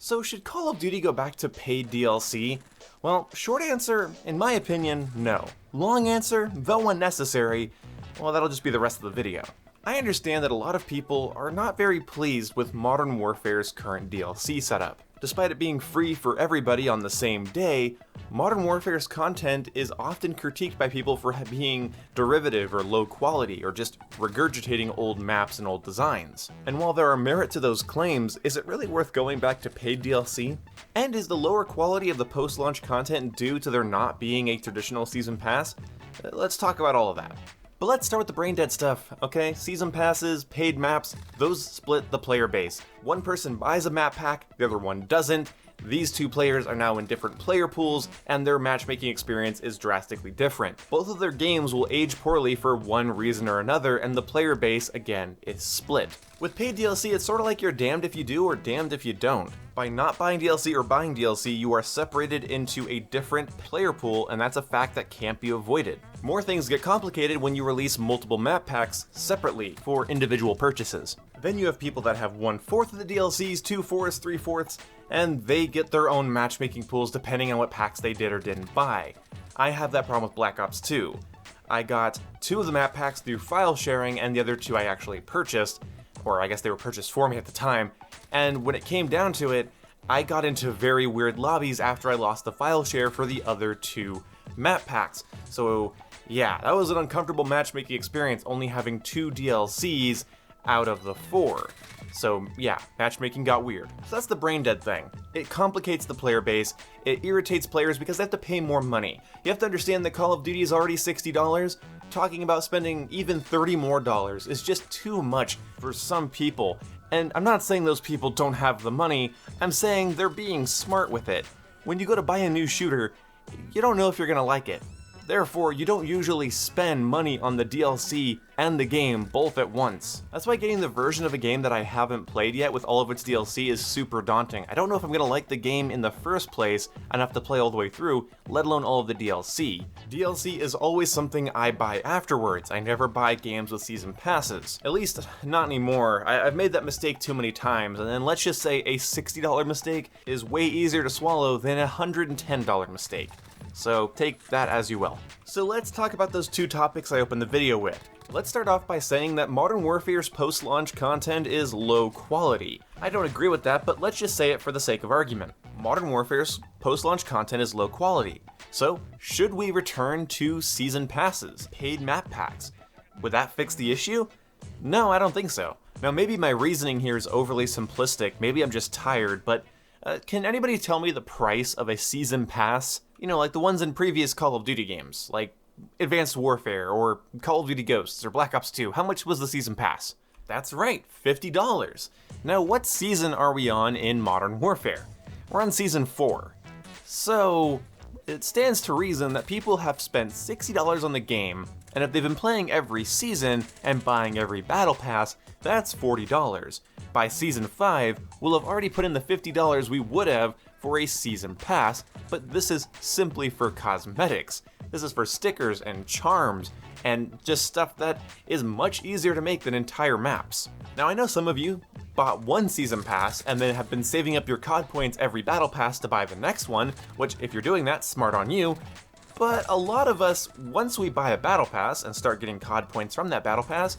So should Call of Duty go back to paid DLC? Well, short answer, in my opinion, no. Long answer, though unnecessary, well, that'll just be the rest of the video. I understand that a lot of people are not very pleased with Modern Warfare's current DLC setup. Despite it being free for everybody on the same day, Modern Warfare's content is often critiqued by people for being derivative or low quality, or just regurgitating old maps and old designs. And while there are merit to those claims, is it really worth going back to paid DLC? And is the lower quality of the post-launch content due to there not being a traditional season pass? Let's talk about all of that. But let's start with the brain dead stuff, okay? Season passes, paid maps, those split the player base. One person buys a map pack, the other one doesn't. These two players are now in different player pools, and their matchmaking experience is drastically different. Both of their games will age poorly for one reason or another, and the player base, again, is split. With paid DLC, it's sort of like you're damned if you do or damned if you don't. By not buying DLC or buying DLC, you are separated into a different player pool, and that's a fact that can't be avoided. More things get complicated when you release multiple map packs separately for individual purchases. Then you have people that have 1/4 of the DLCs, 2/4, 3/4, and they get their own matchmaking pools depending on what packs they did or didn't buy. I have that problem with Black Ops 2. I got 2 of the map packs through file sharing, and the other 2 I actually purchased, or I guess they were purchased for me at the time, and when it came down to it, I got into very weird lobbies after I lost the file share for the other 2 map packs. So yeah, that was an uncomfortable matchmaking experience, only having 2 DLCs out of the 4. So yeah, matchmaking got weird. So that's the brain dead thing. It complicates the player base, it irritates players because they have to pay more money. You have to understand that Call of Duty is already $60. Talking about spending even $30 more is just too much for some people. And I'm not saying those people don't have the money, I'm saying they're being smart with it. When you go to buy a new shooter, you don't know if you're gonna like it. Therefore, you don't usually spend money on the DLC and the game both at once. That's why getting the version of a game that I haven't played yet with all of its DLC is super daunting. I don't know if I'm gonna like the game in the first place enough to play all the way through, let alone all of the DLC. DLC is always something I buy afterwards. I never buy games with season passes. At least, not anymore. I've made that mistake too many times, and then let's just say a $60 mistake is way easier to swallow than a $110 mistake. So take that as you will. So let's talk about those 2 topics I opened the video with. Let's start off by saying that Modern Warfare's post-launch content is low quality. I don't agree with that, but let's just say it for the sake of argument. Modern Warfare's post-launch content is low quality. So should we return to season passes, paid map packs? Would that fix the issue? No, I don't think so. Now maybe my reasoning here is overly simplistic, maybe I'm just tired, but can anybody tell me the price of a season pass? You know, like the ones in previous Call of Duty games, like Advanced Warfare, or Call of Duty Ghosts, or Black Ops 2. How much was the season pass? That's right, $50. Now, what season are we on in Modern Warfare? We're on Season 4. So, it stands to reason that people have spent $60 on the game, and if they've been playing every season and buying every battle pass, that's $40. By Season 5, we'll have already put in the $50 we would have for a season pass, but this is simply for cosmetics. This is for stickers and charms, and just stuff that is much easier to make than entire maps. Now I know some of you bought one season pass and then have been saving up your COD points every battle pass to buy the next one, which if you're doing that, smart on you. But a lot of us, once we buy a battle pass and start getting COD points from that battle pass,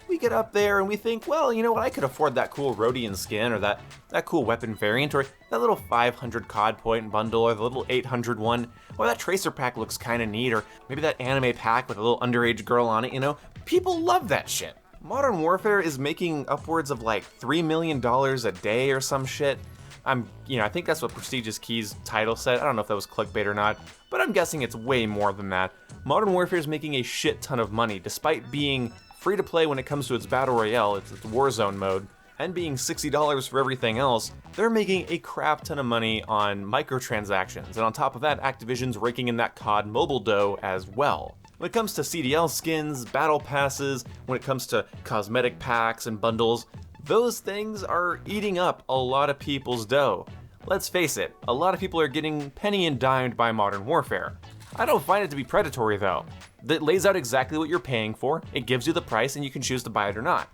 we get up there and we think, well, you know what, I could afford that cool Rhodian skin, or that cool weapon variant, or that little 500 COD point bundle, or the little 800 one, or that tracer pack looks kinda neat, or maybe that anime pack with a little underage girl on it, you know? People love that shit. Modern Warfare is making upwards of like $3 million a day or some shit. I think that's what Prestigious Key's title said. I don't know if that was clickbait or not, but I'm guessing it's way more than that. Modern Warfare is making a shit ton of money, despite being free to play when it comes to its Battle Royale, its Warzone mode, and being $60 for everything else. They're making a crap ton of money on microtransactions, and on top of that, Activision's raking in that COD mobile dough as well. When it comes to CDL skins, battle passes, when it comes to cosmetic packs and bundles, those things are eating up a lot of people's dough. Let's face it, a lot of people are getting penny and dimed by Modern Warfare. I don't find it to be predatory though. That lays out exactly what you're paying for, it gives you the price, and you can choose to buy it or not.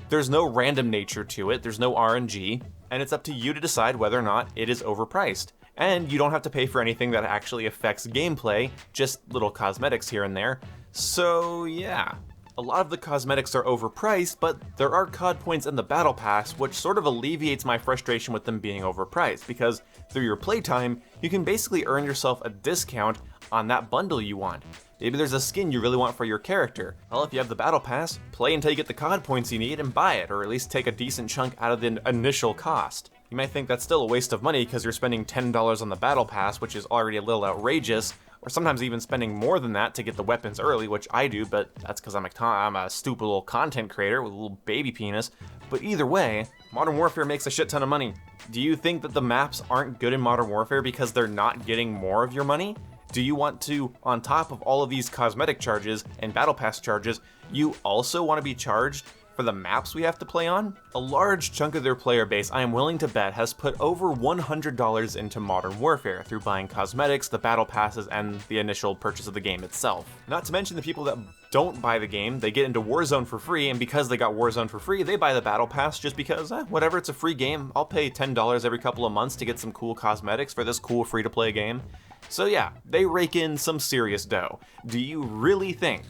There's no random nature to it, there's no RNG, and it's up to you to decide whether or not it is overpriced. And you don't have to pay for anything that actually affects gameplay, just little cosmetics here and there. So yeah, a lot of the cosmetics are overpriced, but there are COD points in the Battle Pass, which sort of alleviates my frustration with them being overpriced, because through your playtime, you can basically earn yourself a discount on that bundle you want. Maybe there's a skin you really want for your character. Well, if you have the Battle Pass, play until you get the COD points you need and buy it, or at least take a decent chunk out of the initial cost. You might think that's still a waste of money because you're spending $10 on the Battle Pass, which is already a little outrageous, or sometimes even spending more than that to get the weapons early, which I do, but that's because I'm a stupid little content creator with a little baby penis. But either way, Modern Warfare makes a shit ton of money. Do you think that the maps aren't good in Modern Warfare because they're not getting more of your money? Do you want to, on top of all of these cosmetic charges and Battle Pass charges, you also want to be charged for the maps we have to play on? A large chunk of their player base, I am willing to bet, has put over $100 into Modern Warfare through buying cosmetics, the battle passes, and the initial purchase of the game itself. Not to mention the people that don't buy the game, they get into Warzone for free, and because they got Warzone for free, they buy the battle pass just because, whatever, it's a free game. I'll pay $10 every couple of months to get some cool cosmetics for this cool free-to-play game. So yeah, they rake in some serious dough. Do you really think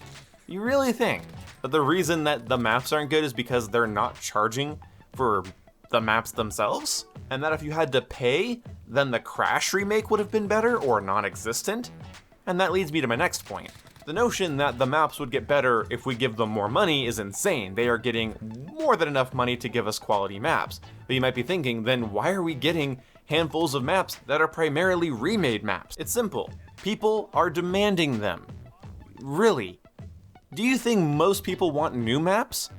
that the reason that the maps aren't good is because they're not charging for the maps themselves? And that if you had to pay, then the Crash remake would have been better or non-existent? And that leads me to my next point. The notion that the maps would get better if we give them more money is insane. They are getting more than enough money to give us quality maps. But you might be thinking, then why are we getting handfuls of maps that are primarily remade maps? It's simple. People are demanding them. Really? Do you think most people want new maps?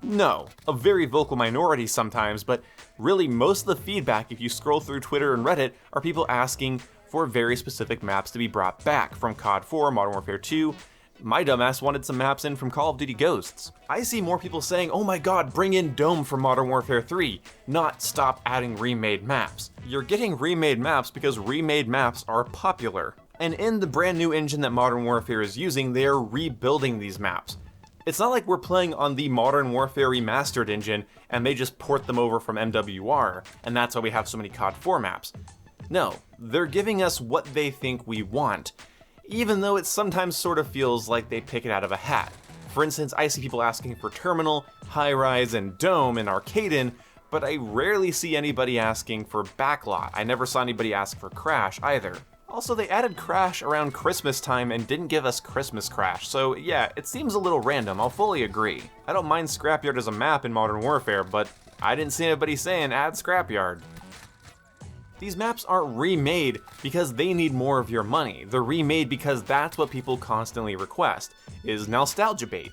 No, a very vocal minority sometimes, but really most of the feedback, if you scroll through Twitter and Reddit, are people asking for very specific maps to be brought back from COD 4, Modern Warfare 2. My dumbass wanted some maps in from Call of Duty Ghosts. I see more people saying, oh my god, bring in Dome from Modern Warfare 3, not stop adding remade maps. You're getting remade maps because remade maps are popular. And in the brand new engine that Modern Warfare is using, they are rebuilding these maps. It's not like we're playing on the Modern Warfare Remastered engine and they just port them over from MWR, and that's why we have so many COD 4 maps. No, they're giving us what they think we want, even though it sometimes sort of feels like they pick it out of a hat. For instance, I see people asking for Terminal, High Rise, and Dome in Arcaden, but I rarely see anybody asking for Backlot. I never saw anybody ask for Crash either. Also, they added Crash around Christmas time and didn't give us Christmas Crash, so yeah, it seems a little random, I'll fully agree. I don't mind Scrapyard as a map in Modern Warfare, but I didn't see anybody saying add Scrapyard. These maps aren't remade because they need more of your money. They're remade because that's what people constantly request, is nostalgia bait.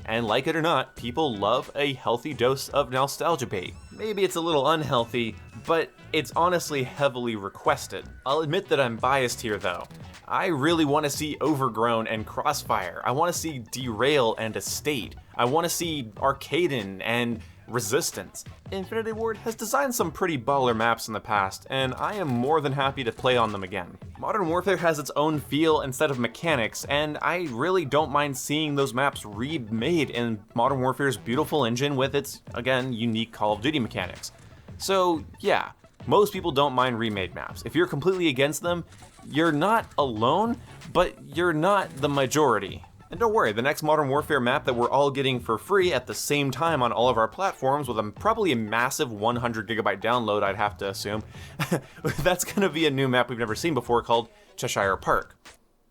And like it or not, people love a healthy dose of nostalgia bait. Maybe it's a little unhealthy, but it's honestly heavily requested. I'll admit that I'm biased here though. I really want to see Overgrown and Crossfire. I want to see Derail and Estate. I want to see Arcaden and Resistance. Infinity Ward has designed some pretty baller maps in the past, and I am more than happy to play on them again. Modern Warfare has its own feel and set of mechanics, and I really don't mind seeing those maps remade in Modern Warfare's beautiful engine with its, again, unique Call of Duty mechanics. So yeah, most people don't mind remade maps. If you're completely against them, you're not alone, but you're not the majority. And don't worry, the next Modern Warfare map that we're all getting for free at the same time on all of our platforms with probably a massive 100 gigabyte download, I'd have to assume, that's gonna be a new map we've never seen before called Cheshire Park.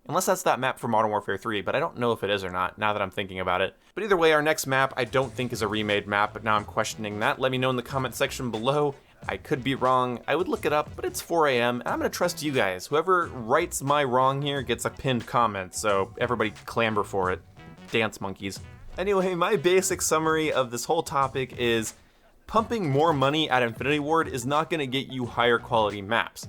Unless that's that map for Modern Warfare 3, but I don't know if it is or not, now that I'm thinking about it. But either way, our next map I don't think is a remade map, but now I'm questioning that. Let me know in the comment section below. I could be wrong, I would look it up, but it's 4 AM, and I'm gonna trust you guys. Whoever writes my wrong here gets a pinned comment, so everybody clamber for it. Dance monkeys. Anyway, my basic summary of this whole topic is pumping more money at Infinity Ward is not gonna get you higher quality maps.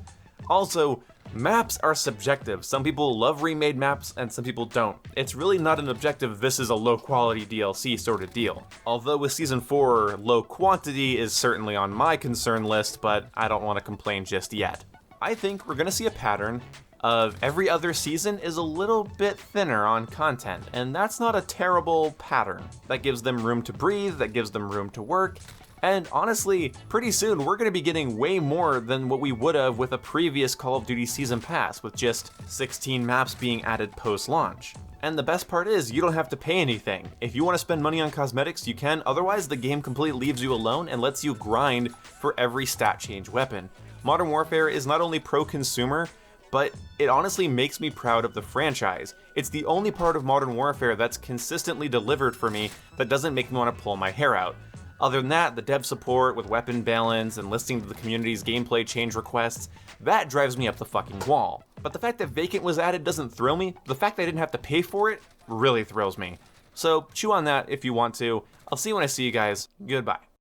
Also, maps are subjective. Some people love remade maps and some people don't. It's really not an objective, this is a low quality DLC sort of deal. Although with Season 4, low quantity is certainly on my concern list, but I don't want to complain just yet. I think we're gonna see a pattern of every other season is a little bit thinner on content, and that's not a terrible pattern. That gives them room to breathe, that gives them room to work, and honestly, pretty soon we're going to be getting way more than what we would have with a previous Call of Duty Season Pass, with just 16 maps being added post-launch. And the best part is, you don't have to pay anything. If you want to spend money on cosmetics, you can, otherwise the game completely leaves you alone and lets you grind for every stat change weapon. Modern Warfare is not only pro-consumer, but it honestly makes me proud of the franchise. It's the only part of Modern Warfare that's consistently delivered for me that doesn't make me want to pull my hair out. Other than that, the dev support with weapon balance and listening to the community's gameplay change requests, that drives me up the fucking wall. But the fact that Vacant was added doesn't thrill me. The fact that I didn't have to pay for it really thrills me. So chew on that if you want to. I'll see you when I see you guys. Goodbye.